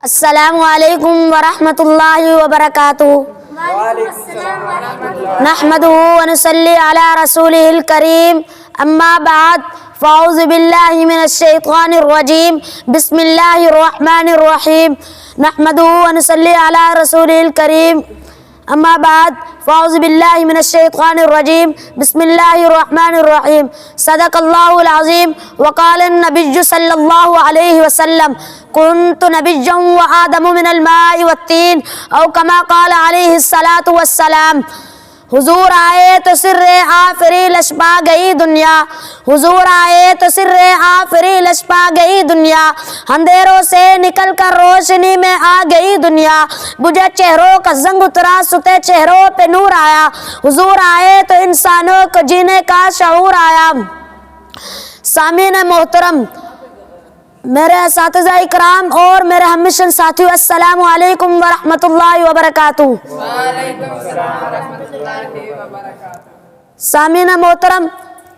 السلام علیکم ورحمۃ اللہ وبرکاتہ۔ نحمدہ ونصلی علی رسولہ الکریم، اما بعد فاعوذ باللہ من الشیطان الرجیم، بسم اللہ الرحمن الرحیم۔ نحمدہ ونصلی علی رسولہ الکریم، اما بعد فاعوذ باللہ من الشیطان الرجیم، بسم اللہ الرحمن الرحیم۔ صدق اللہ العظیم وقال النبی صلی اللہ علیہ وسلم كنت نبيا وآدم من الماء والطين او كما قال علیہ الصلاۃ والسلام۔ حضور آئے تو سر آفری لشپا گئی دنیا، حضور آئے تو سر آفری لشپا گئی دنیا، اندھیروں سے نکل کر روشنی میں آ گئی دنیا، بجھے چہروں کا زنگ اترا ستے چہروں پہ نور آیا، حضور آئے تو انسانوں کو جینے کا شعور آیا۔ سامعین محترم، میرے اساتذہ اکرام اور میرے ہم مشن ساتھیو، السلام علیکم ورحمۃ اللہ وبرکاتہ۔ سامعین محترم،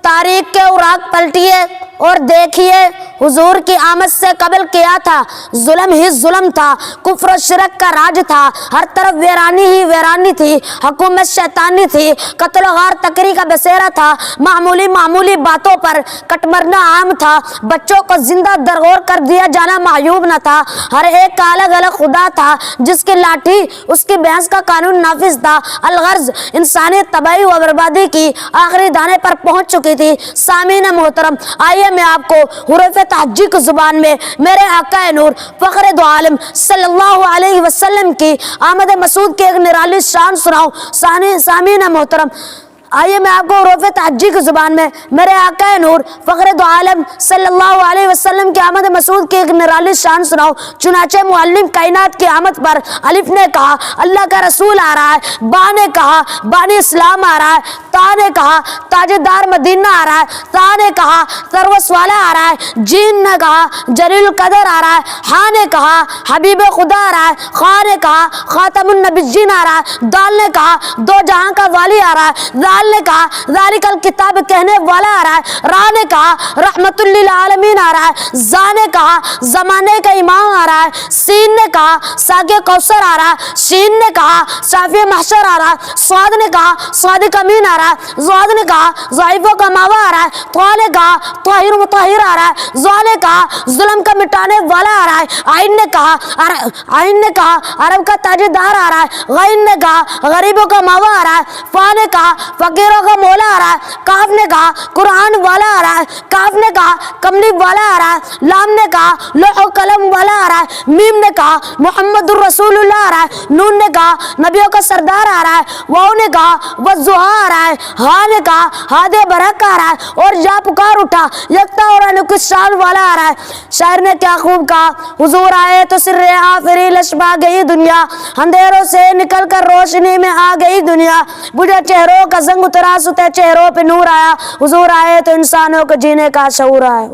تاریخ کے اوراق پلٹیے اور دیکھیے، حضور کی آمد سے قبل کیا تھا؟ ظلم ہی ظلم تھا، کفر و شرک کا راج تھا، ہر طرف ویرانی ہی ویرانی تھی، حکومت شیطانی تھی، قتل و غار تکری کا بسیرا تھا، معمولی باتوں پر کٹ مرنا عام تھا، بچوں کو زندہ درگور کر دیا جانا معیوب نہ تھا، ہر ایک کا الگ الگ خدا تھا، جس کی لاٹھی اس کی بھینس کا قانون نافذ تھا، الغرض انسانی تباہی و بربادی کی آخری دانے پر پہنچ چکی تھی۔ سامعین محترم، آئیے میں آپ کو حروف تہجی کی زبان میں میرے آقا نور فخر دو عالم صلی اللہ علیہ وسلم کی آمد مسعود کی ایک نرالی شان سناؤں۔ سامعین محترم، آئیے میں آپ کو حروف تہجی کی زبان میں میرے آقا نور فخر دو عالم صلی اللہ علیہ وسلم کی آمد مسعود کی ایک نرالی شان سناؤں۔ چنانچہ معلم کائنات کی آمد پر الف نے کہا اللہ کا رسول آ رہا ہے، با نے کہا بانی اسلام آ رہا ہے، تا نے کہا تاجدار مدینہ آ رہا ہے، تا نے کہا تروس والا آ رہا ہے، جین نے کہا جلیل القدر آ رہا ہے، ہاں نے کہا حبیب خدا آ رہا ہے، خاں نے کہا خاتم النبیین آ رہا ہے، دال نے کہا دو جہاں کا والی آ رہا ہے، دال نے کہا ذالک الکتاب کہنے والا آ رہا ہے، را نے کہا رحمت للعالمین آ رہا ہے، زا نے کہا زمانے کا امام آ رہا ہے، سین نے کہا ساقی کوثر آ رہا ہے، شین نے کہا شافی محشر آ رہا ہے، صاد نے کہا صادق امین آ رہا ہے، زواد نے کہا ضعیفوں کا ماوا آ رہا ہے، طوا نے کہا طاہر مطہر آ رہا ہے، زوا نے کہا ظلم کا مٹانے والا آ رہا ہے، آئین نے کہا عرب کا تاجدار آ رہا ہے، غین نے کہا غریبوں کا ماوا آ رہا ہے، فا نے کہا فقیروں کا مولا آ رہا ہے، کاف نے کہا قرآن والا آ رہا ہے، کاف نے کہا کملی والا آ رہا ہے، لام نے کہا لوح و قلم والا آ رہا ہے، میم نے کہا محمد الرسول اللہ آ رہا ہے، نون نے کہا نبیوں کا سردار آ رہا ہے، واو نے کہا والضحیٰ آ رہا ہے، ہاں نے کہا ہادے برحق آ رہا ہے، اور یا پکار اٹھا یکتا اور انوکھی شان والا آ رہا ہے۔ شاعر نے کیا خوب کہا، حضور آئے تو سر آفری لشپا گئی دنیا، اندھیروں سے نکل کر روشنی میں آ گئی دنیا، بجھے چہروں کا زنگ اترا ستے چہروں پہ نور آیا، حضور آئے تو انسانوں کو جینے کا شعور آیا۔